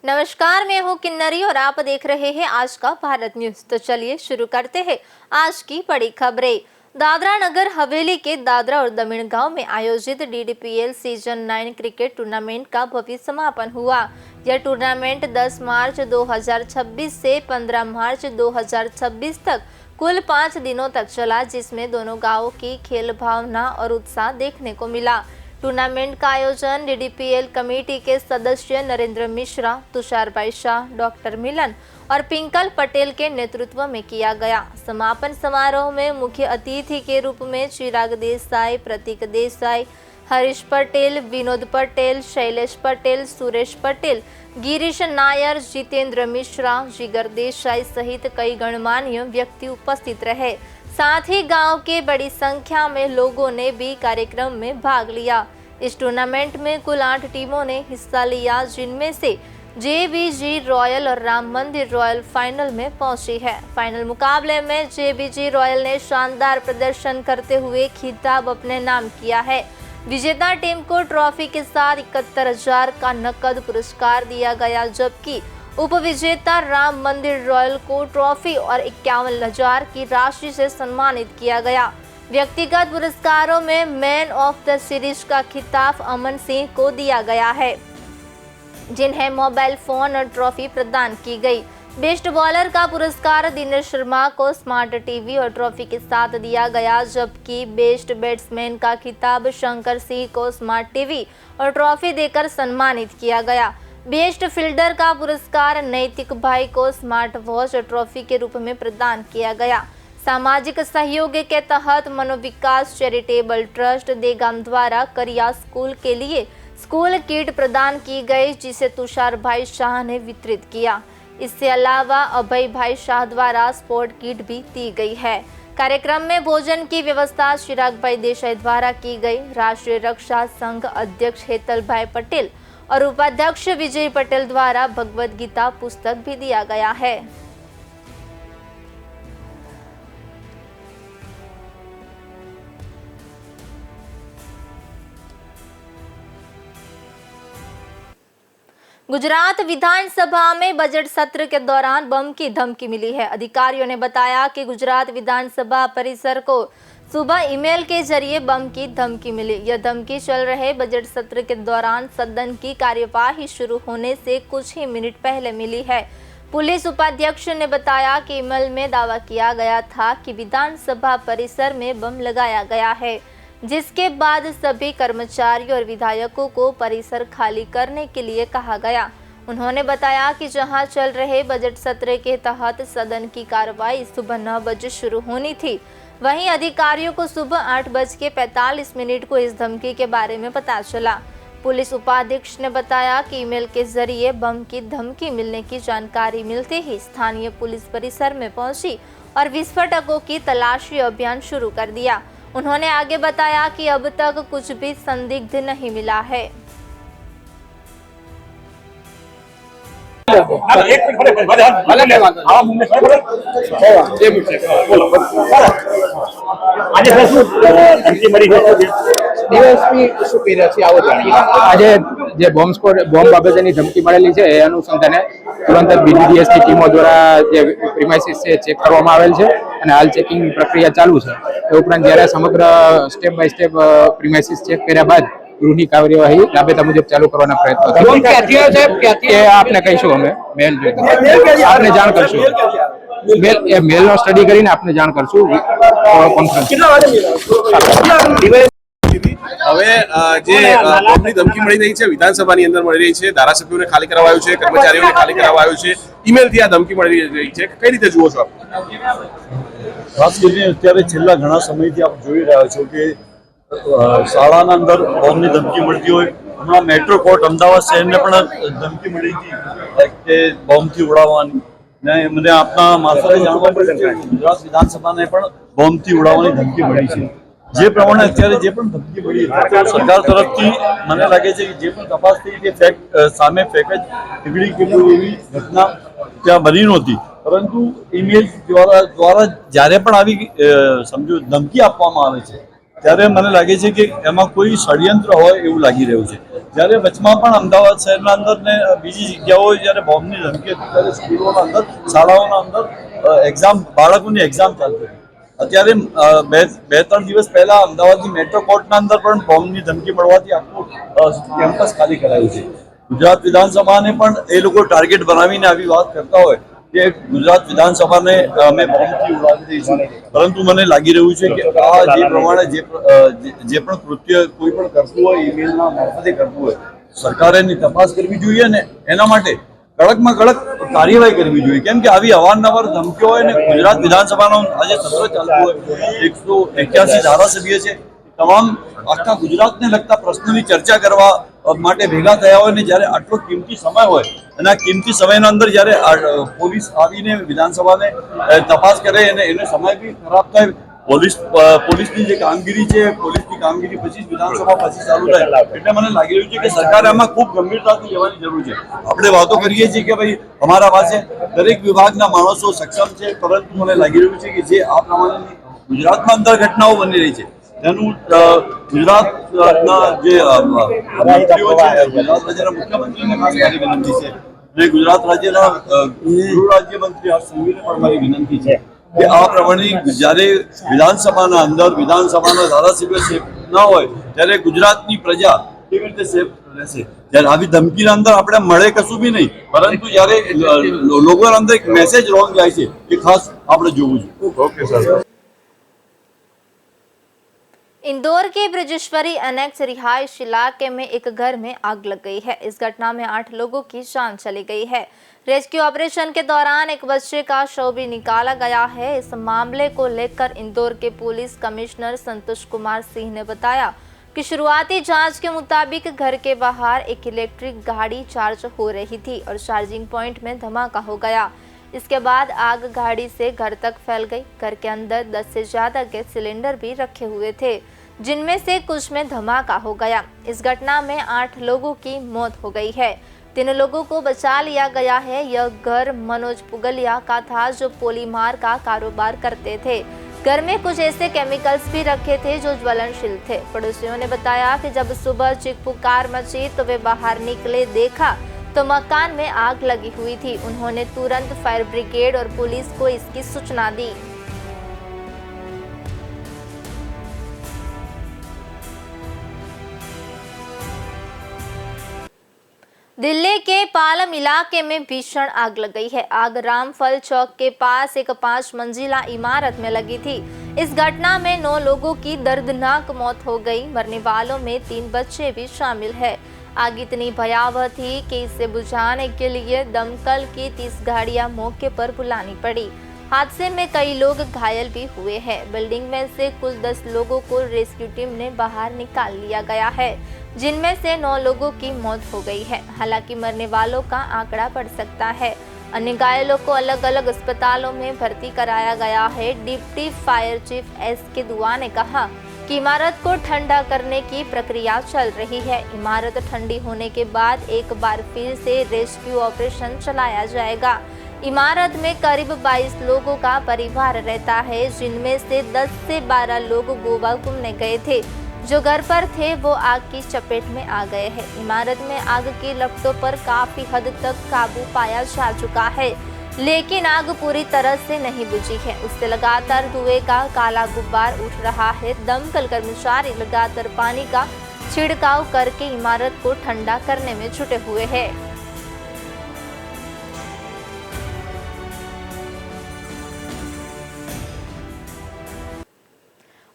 नमस्कार, मैं हूँ किन्नरी और आप देख रहे हैं आज का भारत न्यूज। तो चलिए शुरू करते हैं आज की बड़ी खबरें। दादरा नगर हवेली के दादरा और दमन गांव में आयोजित DDPL सीजन 9 क्रिकेट टूर्नामेंट का भव्य समापन हुआ। यह टूर्नामेंट 10 मार्च 2026 से 15 मार्च 2026 तक कुल 5 दिनों तक चला, जिसमें दोनों गांवों की खेल भावना और उत्साह देखने को मिला। टूर्नामेंट का आयोजन DDPL कमेटी के सदस्य नरेंद्र मिश्रा, तुषार भाई शाह, डॉक्टर मिलन और पिंकल पटेल के नेतृत्व में किया गया। समापन समारोह में मुख्य अतिथि के रूप में चिराग देसाई, प्रतीक देसाई, हरीश पटेल, विनोद पटेल, शैलेश पटेल, सुरेश पटेल, गिरीश नायर, जितेंद्र मिश्रा, जिगर देसाई सहित कई गणमान्य व्यक्ति उपस्थित रहे। साथ ही गांव के बड़ी संख्या में लोगों ने भी कार्यक्रम में भाग लिया। इस टूर्नामेंट में कुल 8 टीमों ने हिस्सा लिया, जिनमें से JBG रॉयल और राम मंदिर रॉयल फाइनल में पहुंची है। फाइनल मुकाबले में JBG रॉयल ने शानदार प्रदर्शन करते हुए खिताब अपने नाम किया है। विजेता टीम को ट्रॉफी के साथ 71,000 का नकद पुरस्कार दिया गया, जबकि उपविजेता राम मंदिर रॉयल को ट्रॉफी और 51,000 की राशि से सम्मानित किया गया। व्यक्तिगत पुरस्कारों में मैन ऑफ द सीरीज का खिताब अमन सिंह को दिया गया है, जिन्हें मोबाइल फोन और ट्रॉफी प्रदान की गई। बेस्ट बॉलर का पुरस्कार दिनेश शर्मा को स्मार्ट टीवी और ट्रॉफी के साथ दिया गया, जबकि बेस्ट बैट्समैन का खिताब शंकर सिंह को स्मार्ट टीवी और ट्रॉफी देकर सम्मानित किया गया। बेस्ट फील्डर का पुरस्कार नैतिक भाई को स्मार्ट वॉच और ट्रॉफी के रूप में प्रदान किया गया। सामाजिक सहयोग के तहत मनोविकास चैरिटेबल ट्रस्ट देगाम द्वारा करिया स्कूल के लिए स्कूल किट प्रदान की गई, जिसे तुषार भाई शाह ने वितरित किया। इसके अलावा अभय भाई शाह द्वारा स्पोर्ट किट भी दी गई है। कार्यक्रम में भोजन की व्यवस्था चिराग भाई देसाई द्वारा की गई। राष्ट्रीय रक्षा संघ अध्यक्ष हेतल भाई पटेल और उपाध्यक्ष विजय पटेल द्वारा भगवद गीता पुस्तक भी दिया गया है। गुजरात विधानसभा में बजट सत्र के दौरान बम की धमकी मिली है। अधिकारियों ने बताया कि गुजरात विधानसभा परिसर को सुबह ईमेल के जरिए बम की धमकी मिली। यह धमकी चल रहे बजट सत्र के दौरान सदन की कार्यवाही शुरू होने से कुछ ही मिनट पहले मिली है। पुलिस उपाध्यक्ष ने बताया कि ईमेल में दावा किया गया था कि विधानसभा परिसर में बम लगाया गया है, जिसके बाद सभी कर्मचारियों और विधायकों को परिसर खाली करने के लिए कहा गया। उन्होंने बताया कि जहां चल रहे बजट सत्र के तहत सदन की कार्रवाई सुबह 9 बजे शुरू होनी थी, वहीं अधिकारियों को सुबह 8:45 को इस धमकी के बारे में पता चला। पुलिस उपाध्यक्ष ने बताया कि ईमेल के जरिए बम की धमकी मिलने की जानकारी मिलते ही स्थानीय पुलिस परिसर में पहुंची और विस्फोटकों की तलाशी अभियान शुरू कर दिया। उन्होंने आगे बताया कि अब तक कुछ भी संदिग्ध नहीं मिला है। આજે જે બોમ્બ બાબતેની ધમકી મળેલી છે એ અનુસંધાને તુરંત BDDS ની ટીમો દ્વારા જે પ્રિમાઇસીસ છે ચેક કરવામાં આવેલ છે અને હાલ ચેકિંગ પ્રક્રિયા ચાલુ છે। એ ઉપરાંત જ્યારે સમગ્ર step by step premises check કર્યા બાદ ગૃહની કાર્યવાહી રાબેતા મુજબ ચાલુ કરવાના પ્રયત્નો છે। આપને કહીશું, અમે મેલ આપને જાણ કરશું। મેલનો સ્ટડી કરીને આપને જાણ કરશું કોન્ફરન્સ। હવે જે બોમ્બની ધમકી મળી રહી છે વિધાનસભાની અંદર મળી રહી છે, ધારાસભ્યોને ખાલી કરાવાયું છે, કર્મચારીઓને ખાલી કરાવાયું છે, ઈમેલથી આ ધમકી મળી રહી છે, કઈ રીતે જુઓ છો આપ? ખાસ કરીને અત્યારે છેલ્લા ઘણા સમયથી આપ જોઈ રહ્યા છો કે શાળાના અંદર બોમ્બની ધમકી મળતી હોય। હમણાં મેટ્રો કોર્ટ અમદાવાદ શહેરને પણ ધમકી મળી હતી કે બોમ્બથી ઉડાવવાની, ને મને આપના મારફતે જાણવા મળ્યું કે ગુજરાત વિધાનસભાને પણ બોમ્બથી ઉડાવવાની ધમકી મળી છે। જે પ્રમાણે અત્યારે જે પણ ધમકી મળી સરકાર તરફથી મને લાગે છે કે જે પણ તપાસ થઈ કે સામે ફેક જ નીકળી કે કોઈ એવી ઘટના ત્યાં બની નહોતી, પરંતુ ઈમેલ દ્વારા જ્યારે પણ આવી સમજો ધમકી આપવામાં આવે છે ત્યારે મને લાગે છે કે એમાં કોઈ ષડયંત્ર હોય એવું લાગી રહ્યું છે। જ્યારે વચમાં પણ અમદાવાદ શહેરના અંદર ને બીજી જગ્યાઓએ જ્યારે બોમ્બની ધમકી હતી ત્યારે સ્કૂલોના અંદર શાળાઓના અંદર એક્ઝામ બાળકોની એક્ઝામ ચાલતી હતી. અત્યારે બે ત્રણ દિવસ પહેલા અમદાવાદની મેટ્રો કોર્ટના અંદર પણ બોમ્બની ધમકી મળવાથી આખું કેમ્પસ ખાલી કરાયું છે. ગુજરાત વિધાનસભાને પણ એ લોકો ટાર્ગેટ બનાવીને આવી વાત કરતા હોય કે ગુજરાત વિધાનસભાને અમે બોમ્બથી ઉડાવી દઈશું, પરંતુ મને લાગી રહ્યું છે કે આ જે પ્રમાણે જે પણ કૃત્ય કોઈ પણ કરતું હોય ઈમેલના મારફતે કરતું હોય, સરકારે એની તપાસ કરવી જોઈએ ને એના માટે કડકમાં કડક કાર્યવાહી કરવી જોઈએ. કેમ કે આવી અવારનવાર ધમકીઓ હોય ને ગુજરાત વિધાનસભાનો આજે સત્ર ચાલતું હોય, 181 ધારાસભ્ય છે, તમામ આખા ગુજરાતને લગતા પ્રશ્નોની ચર્ચા કરવા માટે ભેગા થયા હોય ને જ્યારે આટલો કિંમતી સમય હોય અને આ કિંમતી સમયના અંદર જ્યારે પોલીસ આવીને વિધાનસભાને તપાસ કરે અને એનો સમય બી ખરાબ થાય, પોલીસની જે કામગીરી છે પોલીસની કામગીરી પછી વિધાનસભા પછી ચાલુ થાય, એટલે મને લાગી રહ્યું છે કે સરકારે આમાં ખૂબ ગંભીરતાથી લેવાની જરૂર છે. આપણે વાતો કરીએ છીએ કે ભાઈ અમારા પાસે દરેક વિભાગના માણસો સક્ષમ છે, પરંતુ મને લાગી રહ્યું છે કે જે આ પ્રમાણેની ગુજરાતમાં અંદર ઘટનાઓ બની રહી છે તેનું ગુજરાતના જે મંત્રીઓ છે, ગુજરાત રાજ્યના મુખ્યમંત્રીને ખાસ મારી વિનંતી છે અને ગુજરાત રાજ્યના ગૃહ રાજ્યમંત્રી હર્ષ સંઘવીને પણ મારી વિનંતી છે કે આ પ્રમાણે જ્યારે વિધાનસભાના અંદર વિધાનસભાના ધારાસભ્ય સેફ ન હોય ત્યારે ગુજરાતની પ્રજા કેવી રીતે સેફ રહેશે? જ્યારે આવી ધમકીના અંદર આપણે મળે કશું બી નહીં, પરંતુ જ્યારે લોકોના અંદર એક મેસેજ રોંગ જાય છે એ ખાસ આપણે જોવું જોઈએ. Okay sir. इंदौर के ब्रजेश्वरी एनेक्स रिहायश इलाके में एक घर में आग लग गई है। इस घटना में 8 लोगों की जान चली गई है। रेस्क्यू ऑपरेशन के दौरान एक बच्चे का शव भी निकाला गया है। इस मामले को लेकर इंदौर के पुलिस कमिश्नर संतोष कुमार सिंह ने बताया कि शुरुआती जांच के मुताबिक घर के बाहर एक इलेक्ट्रिक गाड़ी चार्ज हो रही थी और चार्जिंग पॉइंट में धमाका हो गया। इसके बाद आग गाड़ी से घर तक फैल गई। घर के अंदर 10 से ज्यादा गैस सिलेंडर भी रखे हुए थे, जिनमें से कुछ में धमाका हो गया। इस घटना में 8 लोगों की मौत हो गई है, 3 लोगों को बचा लिया गया है। यह घर मनोज पुगलिया का था जो पॉलीमार का कारोबार करते थे। घर में कुछ ऐसे केमिकल्स भी रखे थे जो ज्वलनशील थे। पड़ोसियों ने बताया कि जब सुबह चीख पुकार मची तो वे बाहर निकले, देखा तो मकान में आग लगी हुई थी। उन्होंने तुरंत फायर ब्रिगेड और पुलिस को इसकी सूचना दी। दिल्ली के पालम इलाके में भीषण आग लग गई है। आग रामफल चौक के पास एक 5 मंजिला इमारत में लगी थी। इस घटना में 9 लोगों की दर्दनाक मौत हो गई। मरने वालों में 3 बच्चे भी शामिल है। आग इतनी भयावह थी कि इसे बुझाने के लिए दमकल की 30 गाड़ियां मौके पर बुलानी पड़ी। हादसे में कई लोग घायल भी हुए हैं। बिल्डिंग में से कुल 10 लोगों को रेस्क्यू टीम ने बाहर निकाल लिया गया है, जिनमें से 9 लोगों की मौत हो गई है। हालांकि मरने वालों का आंकड़ा बढ़ सकता है। अन्य घायलों को अलग अलग अस्पतालों में भर्ती कराया गया है। Deputy fire chief S.K. दुआ ने कहा कि इमारत को ठंडा करने की प्रक्रिया चल रही है। इमारत ठंडी होने के बाद एक बार फिर से रेस्क्यू ऑपरेशन चलाया जाएगा। इमारत में करीब 22 लोगों का परिवार रहता है, जिनमें से 10 से 12 लोग गोवा घूमने गए थे। जो घर पर थे वो आग की चपेट में आ गए हैं। इमारत में आग की लपटों पर काफी हद तक काबू पाया जा चुका है, लेकिन आग पूरी तरह से नहीं बुझी है। उससे लगातार धुएं का काला गुब्बार उठ रहा है। दमकल कर्मचारी लगातार पानी का छिड़काव करके इमारत को ठंडा करने में जुटे हुए हैं।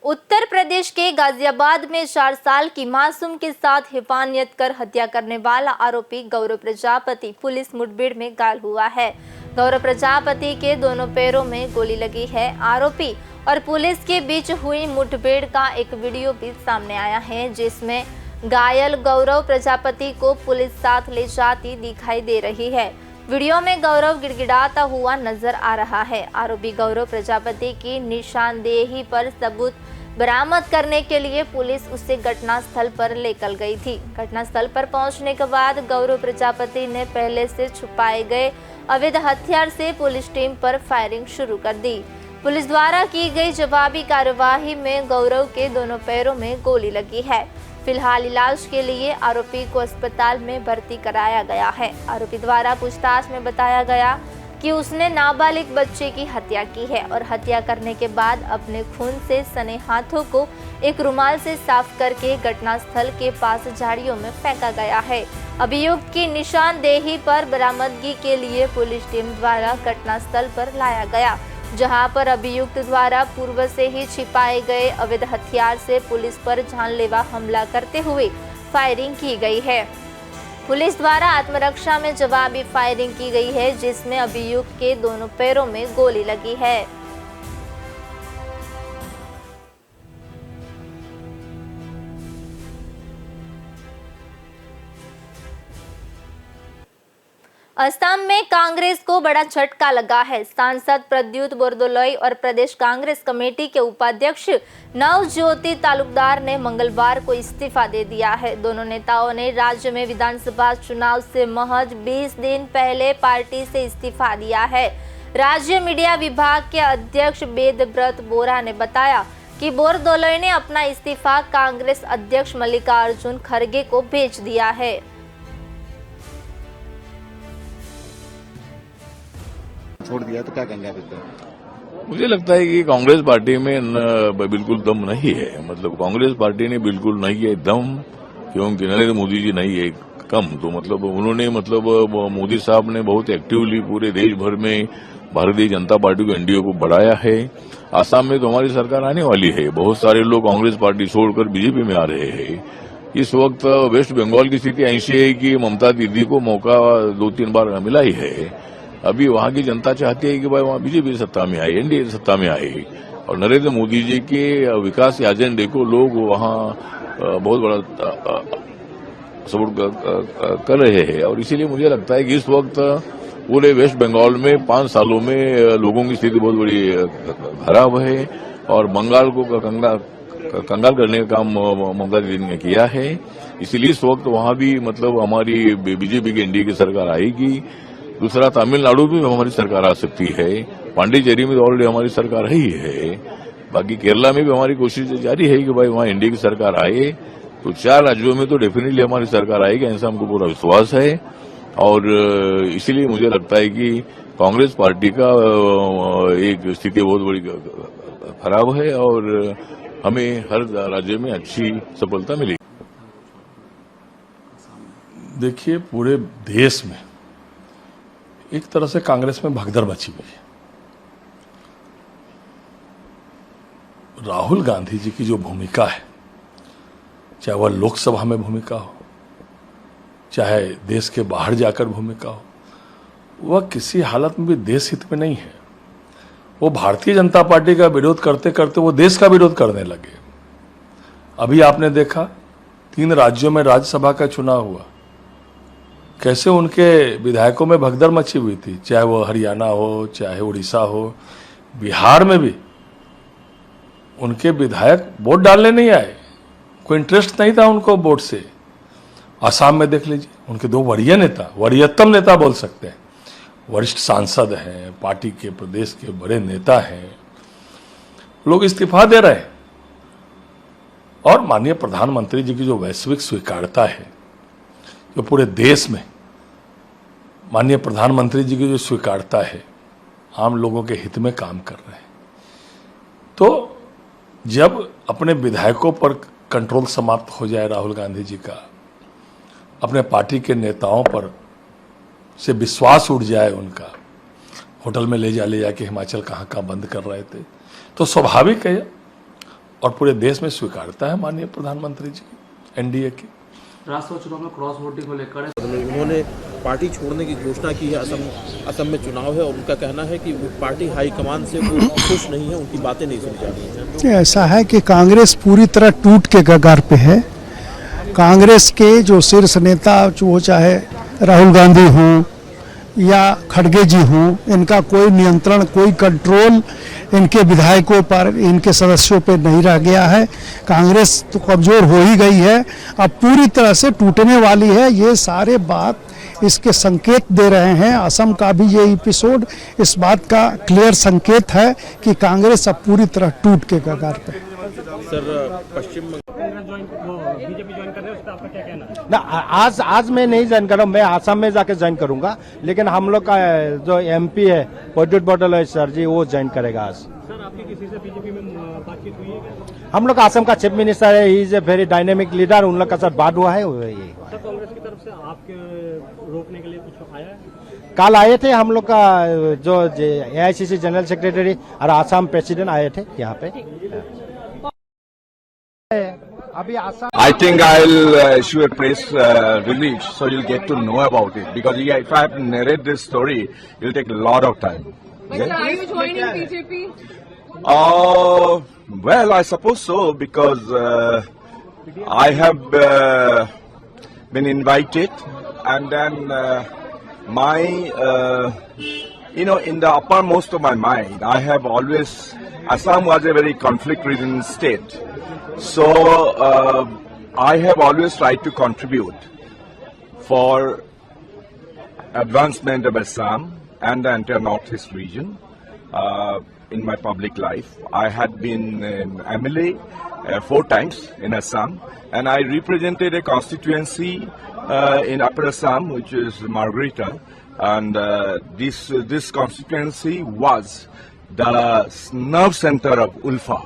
उत्तर प्रदेश के गाजियाबाद में 4 साल की मासूम के साथ हिफानियत कर हत्या करने वाला आरोपी गौरव प्रजापति पुलिस मुठभेड़ में घायल हुआ है। गौरव प्रजापति के दोनों पैरों में गोली लगी है। आरोपी और पुलिस के बीच हुई मुठभेड़ का एक वीडियो भी सामने आया है, जिसमें घायल गौरव प्रजापति को पुलिस साथ ले जाती दिखाई दे रही है। वीडियो में गौरव गिड़गिड़ाता हुआ नजर आ रहा है। आरोपी गौरव प्रजापति की निशानदेही पर सबूत बरामद करने के लिए पुलिस उसे घटनास्थल पर लेकर गई थी। घटनास्थल पर पहुंचने के बाद गौरव प्रजापति ने पहले से छुपाए गए अवैध हथियार से पुलिस टीम पर फायरिंग शुरू कर दी। पुलिस द्वारा की गई जवाबी कार्यवाही में गौरव के दोनों पैरों में गोली लगी है। फिलहाल इलाज के लिए आरोपी को अस्पताल में भर्ती कराया गया है। आरोपी द्वारा पूछताछ में बताया गया कि उसने नाबालिग बच्चे की हत्या की है और हत्या करने के बाद अपने खून से सने हाथों को एक रुमाल से साफ करके घटनास्थल के पास झाड़ियों में फेंका गया है। अभियुक्त की निशानदेही पर बरामदगी के लिए पुलिस टीम द्वारा घटनास्थल पर लाया गया, जहां पर अभियुक्त द्वारा पूर्व से ही छिपाए गए अवैध हथियार से पुलिस पर जानलेवा हमला करते हुए फायरिंग की गई है। पुलिस द्वारा आत्मरक्षा में जवाबी फायरिंग की गई है, जिसमें अभियुक्त के दोनों पैरों में गोली लगी है। असम में कांग्रेस को बड़ा झटका लगा है। सांसद प्रद्युत बोरदोलोई और प्रदेश कांग्रेस कमेटी के उपाध्यक्ष नवज्योति तालुकदार ने मंगलवार को इस्तीफा दे दिया है। दोनों नेताओं ने राज्य में विधानसभा चुनाव से महज 20 दिन पहले पार्टी से इस्तीफा दिया है। राज्य मीडिया विभाग के अध्यक्ष वेदव्रत बोरा ने बताया कि बोरदोलोई ने अपना इस्तीफा कांग्रेस अध्यक्ष मल्लिकार्जुन खड़गे को भेज दिया है। छोड़ दिया तो क्या कहेंगे आप इस पर? मुझे लगता है कि कांग्रेस पार्टी में बिल्कुल दम नहीं है। मतलब कांग्रेस पार्टी ने बिल्कुल नहीं है दम, क्योंकि नरेंद्र मोदी जी नहीं है कम। तो मतलब उन्होंने मोदी साहब ने बहुत एक्टिवली पूरे देश भर में भारतीय जनता पार्टी को एनडीए को बढ़ाया है। आसाम में तो हमारी सरकार आने वाली है। बहुत सारे लोग कांग्रेस पार्टी छोड़कर बीजेपी में आ रहे हैं। इस वक्त वेस्ट बंगाल की स्थिति ऐसी है कि ममता दीदी को मौका 2-3 बार मिला ही है। अभी वहां की जनता चाहती है कि भाई वहां बीजेपी सत्ता में आए, एनडीए सत्ता में आए, और नरेंद्र मोदी जी के विकास एजेंडे को लोग वहां बहुत बड़ा सपोर्ट कर रहे हैं। और इसीलिए मुझे लगता है कि इस वक्त पूरे वेस्ट बंगाल में 5 सालों में लोगों की स्थिति बहुत बड़ी खराब है, और बंगाल को कंगाल करने का काम ममता दीदी ने किया है। इसीलिए इस वक्त वहां भी मतलब हमारी बीजेपी की एनडीए की सरकार आएगी। दूसरा, तमिलनाडु में हमारी सरकार आ सकती है। पांडिचेरी में ऑलरेडी हमारी सरकार ही है। बाकी केरला में भी हमारी कोशिश जारी है कि भाई वहां एनडीए की सरकार आए। तो 4 राज्यों में तो डेफिनेटली हमारी सरकार आएगी, ऐसा हमको पूरा विश्वास है। और इसीलिए मुझे लगता है कि कांग्रेस पार्टी का एक स्थिति बहुत बड़ी खराब है और हमें हर राज्य में अच्छी सफलता मिलेगी। देखिए, पूरे देश में एक तरह से कांग्रेस में भगदड़ मची हुई है। राहुल गांधी जी की जो भूमिका है, चाहे वह लोकसभा में भूमिका हो, चाहे देश के बाहर जाकर भूमिका हो, वह किसी हालत में भी देश हित में नहीं है। वो भारतीय जनता पार्टी का विरोध करते करते वो देश का विरोध करने लगे। अभी आपने देखा 3 राज्यों में राज्यसभा का चुनाव हुआ, कैसे उनके विधायकों में भगदड़ मची हुई थी, चाहे वो हरियाणा हो, चाहे उड़ीसा हो। बिहार में भी उनके विधायक वोट डालने नहीं आए, कोई इंटरेस्ट नहीं था उनको वोट से। असम में देख लीजिए, उनके 2 वरीय नेता, वरीयतम नेता बोल सकते हैं, वरिष्ठ सांसद हैं, पार्टी के प्रदेश के बड़े नेता हैं, लोग इस्तीफा दे रहे हैं। और माननीय प्रधानमंत्री जी की जो वैश्विक स्वीकार्यता है, जो पूरे देश में माननीय प्रधानमंत्री जी की जो स्वीकार्यता है, आम लोगों के हित में काम कर रहे हैं। तो जब अपने विधायकों पर कंट्रोल समाप्त हो जाए राहुल गांधी जी का, अपने पार्टी के नेताओं पर से विश्वास उठ जाए उनका, होटल में ले जाके हिमाचल कहाँ बंद कर रहे थे, तो स्वाभाविक है और पूरे देश में स्वीकार्यता है माननीय प्रधानमंत्री जी की, एनडीए की। राष्ट्रपति चुनाव में क्रॉस वोटिंग को लेकर उन्होंने पार्टी छोड़ने की घोषणा की है। असम में चुनाव है और उनका कहना है कि वो पार्टी हाईकमान से वो खुश नहीं है, उनकी बातें नहीं सुनी जा रही हैं। ऐसा है कि कांग्रेस पूरी तरह टूट के कगार पे है। कांग्रेस के जो शीर्ष नेता, वो चाहे राहुल गांधी हों या खड़गे जी हों, इनका कोई नियंत्रण, कोई कंट्रोल इनके विधायकों पर, इनके सदस्यों पर नहीं रह गया है। कांग्रेस तो कमजोर हो ही गई है, अब पूरी तरह से टूटने वाली है। ये सारे बात इसके संकेत दे रहे हैं। असम का भी ये एपिसोड इस बात का क्लियर संकेत है कि कांग्रेस अब पूरी तरह टूट के कगार पर है। सर पश्चिम बीजेपी ज्वाइन कर रहे हैं, उस पर आपका क्या कहना है? ना आज मैं नहीं ज्वाइन कर रहा हूँ, मैं आसाम में जाके ज्वाइन करूंगा, लेकिन हम लोग का जो एमपी है प्रद्युत बटोले सर जी वो ज्वाइन करेगा आज। सर आपकी किसी से बीजेपी में बातचीत हुई है क्या? हम लोग आसाम का चीफ मिनिस्टर है, he is a very dynamic leader, उन लोग का साथ बात हुआ है ये। सर कांग्रेस की तरफ से आपके रोकने के लिए कुछ आया है? कल आए थे हम लोग का जो एआईसीसी जनरल सेक्रेटरी और आसाम प्रेसिडेंट आए थे यहाँ पे। अभी Assam I think I'll issue a press release so you'll get to know about it because if I have to narrate this story, it'll take a lot of time. But sir, are you joining BJP? Well, I suppose so because I have been invited and then my, in the uppermost of my mind, I have always, Assam was a very conflict-ridden state. So I have always tried to contribute for advancement of Assam and the entire northeast region in my public life. I had been an MLA 4 times in Assam, and I represented a constituency in Upper Assam, which is Margarita, and this constituency was the nerve center of Ulfa,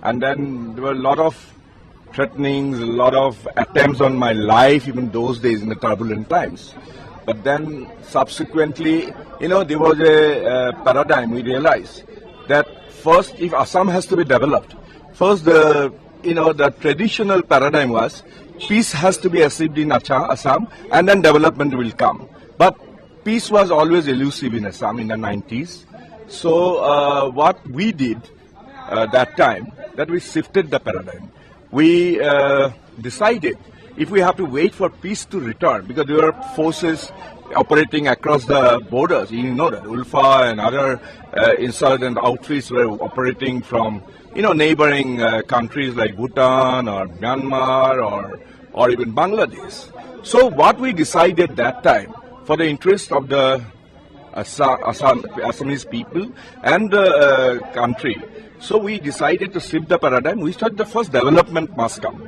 And then there were a lot of threatenings, a lot of attempts on my life, even those days in the turbulent times. But then subsequently, there was a paradigm. We realized that first, if Assam has to be developed, first the traditional paradigm was peace has to be achieved in Assam, and then development will come. But peace was always elusive in Assam in the 90s. So what we did that time, that we shifted the paradigm. We decided if we have to wait for peace to return, because there were forces operating across the borders, that Ulfa and other insurgent outfits were operating from, neighboring countries like Bhutan or Myanmar or even Bangladesh. So what we decided that time, for the interest of the Assamese people and the country, so we decided to shift the paradigm. We started the first development must come,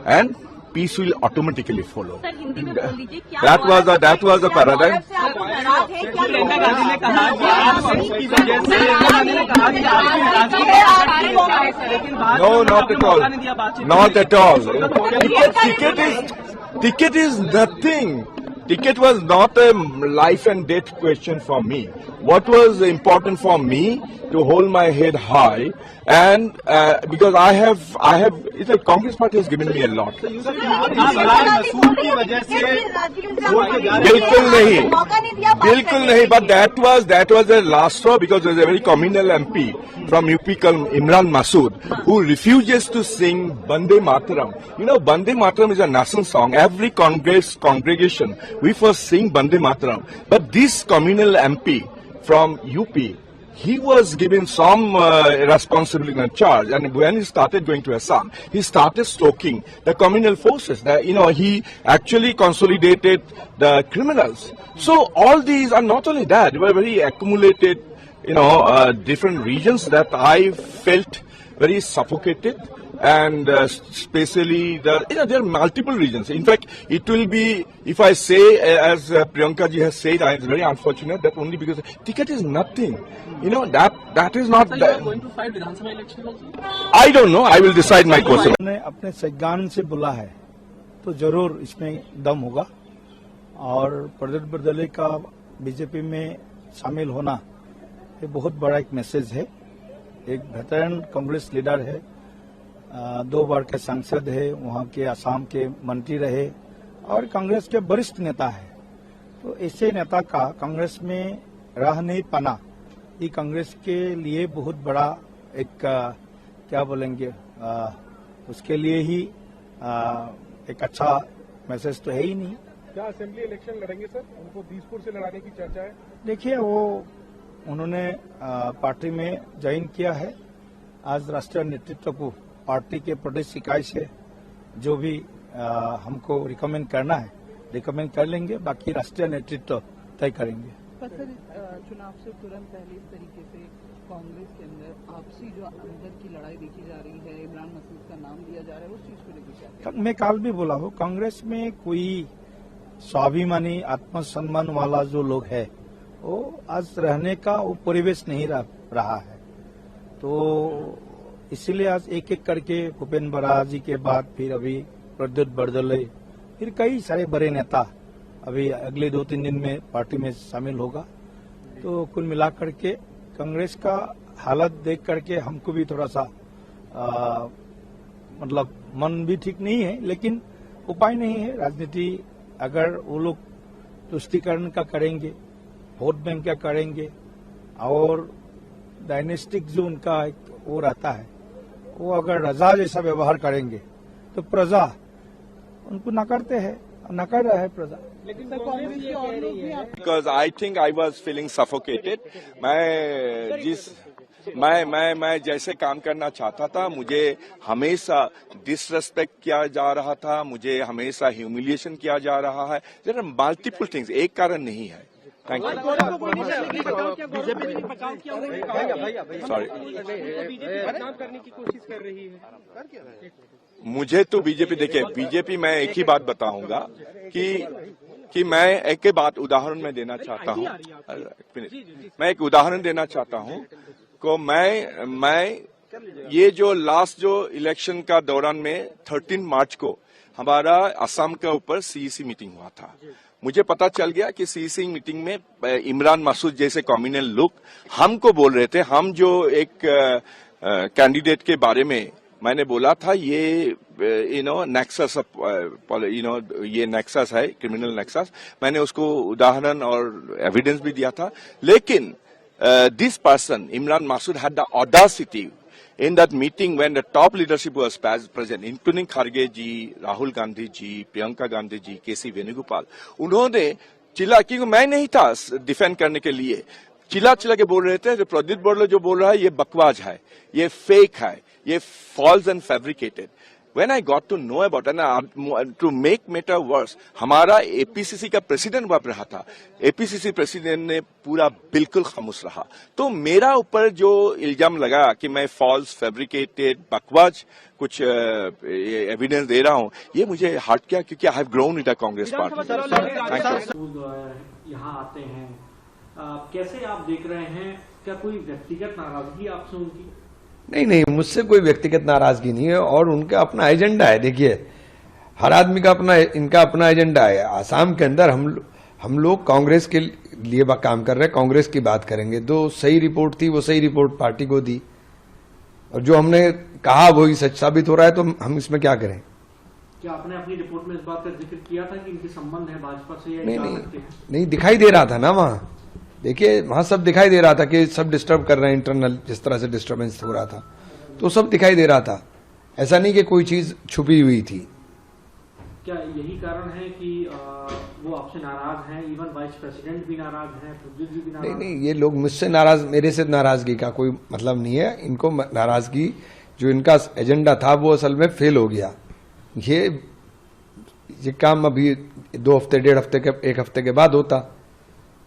and peace will automatically follow. That was the paradigm. No, not at all. Not at all. Ticket is nothing. Ticket was not a life and death question for me. What was important for me to hold my head high, and because I have, it's like Congress Party has given me a lot. बिल्कुल नहीं, but that was the last straw, because there is a very communal MP from UP called Imran Masood who refuses to sing Bande Mataram. Bande Mataram is a national song. Every congregation, we first sing Bande Mataram. But this communal MP from UP, he was given some responsibility and charge, and when he started going to Assam, he started stoking the communal forces. He actually consolidated the criminals. So all these are not only that, they were very accumulated, different regions that I felt very suffocated. And especially there are multiple regions. In fact, it will be, if I say, as Priyanka ji has said, it's very unfortunate that only because ticket is nothing. That is not. So you are going to fight Vidhan Sabha election also? I don't know. I will decide my course. ने अपने संज्ञान से बोला है तो जरूर इसमें दम होगा, और प्रद्युत बटोले का बीजेपी में शामिल होना ये बहुत बड़ा एक मैसेज है। एक वेटरन कांग्रेस लीडर है, 2 बार के सांसद है, वहां के असम के मंत्री रहे और कांग्रेस के वरिष्ठ नेता है। तो ऐसे नेता का कांग्रेस में रह नहीं पाना, ये कांग्रेस के लिए बहुत बड़ा एक क्या बोलेंगे, उसके लिए ही एक अच्छा मैसेज तो है ही नहीं। क्या असेंबली इलेक्शन लड़ेंगे सर? उनको दीसपुर से लड़ाने की चर्चा है। देखिए, वो उन्होंने पार्टी में ज्वाइन किया है। आज राष्ट्रीय नेतृत्व को पार्टी के प्रदेश इकाई से जो भी हमको रिकमेंड करना है रिकमेंड कर लेंगे, बाकी राष्ट्रीय नेतृत्व तय करेंगे। सर, चुनाव से तुरंत पहले इस तरीके से कांग्रेस के अंदर आपसी जो अंदर की लड़ाई देखी जा रही है, इमरान मसूद का नाम लिया जा रहा है, उस चीज को लेकर क्या? मैं काल भी बोला हूँ, कांग्रेस में कोई स्वाभिमानी आत्मसम्मान वाला जो लोग है वो आज रहने का वो परिवेश नहीं रहा है। तो इसीलिए आज एक एक करके भूपेन बराला जी के बाद फिर अभी प्रद्युत बरदले, फिर कई सारे बड़े नेता अभी अगले 2-3 दिन में पार्टी में शामिल होगा। तो कुल मिलाकर के कांग्रेस का हालत देख करके हमको भी थोड़ा सा मतलब मन भी ठीक नहीं है, लेकिन उपाय नहीं है। राजनीति अगर वो लोग तुष्टीकरण का करेंगे, वोट बैंक का करेंगे और डायनेस्टिक जो उनका वो रहता है, वो अगर रजा जैसा व्यवहार करेंगे तो प्रजा उनको नकारते हैं, नकार रहा है प्रजा। लेकिन कांग्रेस के और लोग भी आप Because I think I was feeling suffocated. मैं जैसे काम करना चाहता था, मुझे हमेशा डिसरेस्पेक्ट किया जा रहा था, मुझे हमेशा ह्यूमिलिएशन किया जा रहा है। देयर आर मल्टीपल थिंग्स, एक कारण नहीं है। Thank you. सॉरी, करने की कोशिश कर रही है। मुझे तो बीजेपी, देखिए बीजेपी, मैं एक ही बात बताऊंगा कि मैं एक बात उदाहरण में देना चाहता हूं। मैं एक उदाहरण देना चाहता हूं को मैं ये जो लास्ट जो इलेक्शन का दौरान में 13 मार्च को हमारा असम के ऊपर सीईसी मीटिंग हुआ था। मुझे पता चल गया कि सीईसी मीटिंग में इमरान मसूद जैसे कम्युनल लोग हमको बोल रहे थे, हम जो एक कैंडिडेट के बारे में मैंने बोला था, ये नेक्सस, ये नेक्सस है, क्रिमिनल नेक्सस। मैंने उसको उदाहरण और एविडेंस भी दिया था। लेकिन this person, Imran Masood, had the audacity in that meeting when the top leadership was present, including Kharge ji, Rahul Gandhi ji, Priyanka Gandhi ji, KC Venugopal, उन्होंने चिल्ला, क्योंकि मैं नहीं था डिफेंड करने के लिए, चिल्ला के बोल रहे थे, जो प्रदीप बरदले जो बोल रहा है ये बकवास है, ये फेक है, ये false and fabricated. When I got to know about it, and to make matter worse, हमारा एपीसीसी का प्रेसिडेंट वहां पर रहा था। एपीसीसी प्रेसिडेंट ने पूरा बिल्कुल खामोश रहा। तो मेरा ऊपर जो इल्जाम लगा कि मैं फॉल्स, फैब्रिकेटेड, बकवास कुछ एविडेंस दे रहा हूं, ये मुझे हर्ट किया, क्योंकि I have grown in the Congress party. यहाँ आते हैं, कैसे आप देख रहे हैं? क्या कोई व्यक्तिगत नाराजगी आपसे उनकी? नहीं, मुझसे कोई व्यक्तिगत नाराजगी नहीं है और उनका अपना एजेंडा है। देखिए, हर आदमी का अपना, इनका अपना एजेंडा है। आसाम के अंदर हम लोग कांग्रेस के लिए काम कर रहे हैं, कांग्रेस की बात करेंगे। जो सही रिपोर्ट थी वो सही रिपोर्ट पार्टी को दी, और जो हमने कहा वही सच साबित हो रहा है, तो हम इसमें क्या करें? क्या आपने अपनी रिपोर्ट में इस बात का जिक्र किया था कि इनके संबंध है भाजपा से, या नहीं, दिखाई दे रहा था ना वहां। देखिए, वहां सब दिखाई दे रहा था कि सब डिस्टर्ब कर रहे हैं, इंटरनल जिस तरह से डिस्टर्बेंस हो रहा था, तो सब दिखाई दे रहा था। ऐसा नहीं कि कोई चीज छुपी हुई थी। क्या यही कारण है कि वो आपसे नाराज हैं? इवन वाइस प्रेसिडेंट भी नाराज हैं, प्रद्युत जी भी नाराज? नहीं, ये लोग मुझसे नाराज, मेरे से नाराजगी का कोई मतलब नहीं है। इनको नाराजगी, जो इनका एजेंडा था वो असल में फेल हो गया। ये काम अभी 2 हफ्ते, 1.5 हफ्ते के, 1 हफ्ते के बाद होता।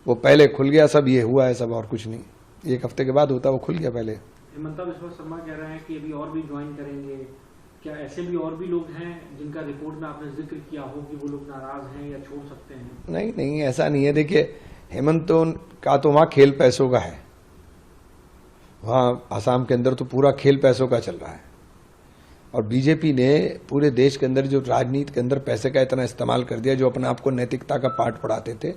वो पहले खुल गया सब, ये हुआ है सब, और कुछ नहीं। 1 हफ्ते के बाद होता, वो खुल गया पहले। हेमंता बिस्वा शर्मा कह रहे हैं कि अभी और भी ज्वाइन करेंगे। क्या ऐसे भी और भी लोग हैं जिनका रिपोर्ट में आपने जिक्र किया हो कि वो लोग नाराज हैं या छोड़ सकते हैं? नहीं, ऐसा नहीं है। देखिए, हेमंत का तो वहां खेल पैसों का है। वहां आसाम के अंदर तो पूरा खेल पैसों का चल रहा है, और बीजेपी ने पूरे देश के अंदर जो राजनीति के अंदर पैसे का इतना इस्तेमाल कर दिया, जो अपने आप को नैतिकता का पाठ पढ़ाते थे।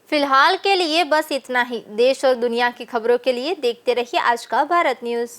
फिलहाल के लिए बस इतना ही। देश और दुनिया की खबरों के लिए देखते रहिए आज का भारत न्यूज।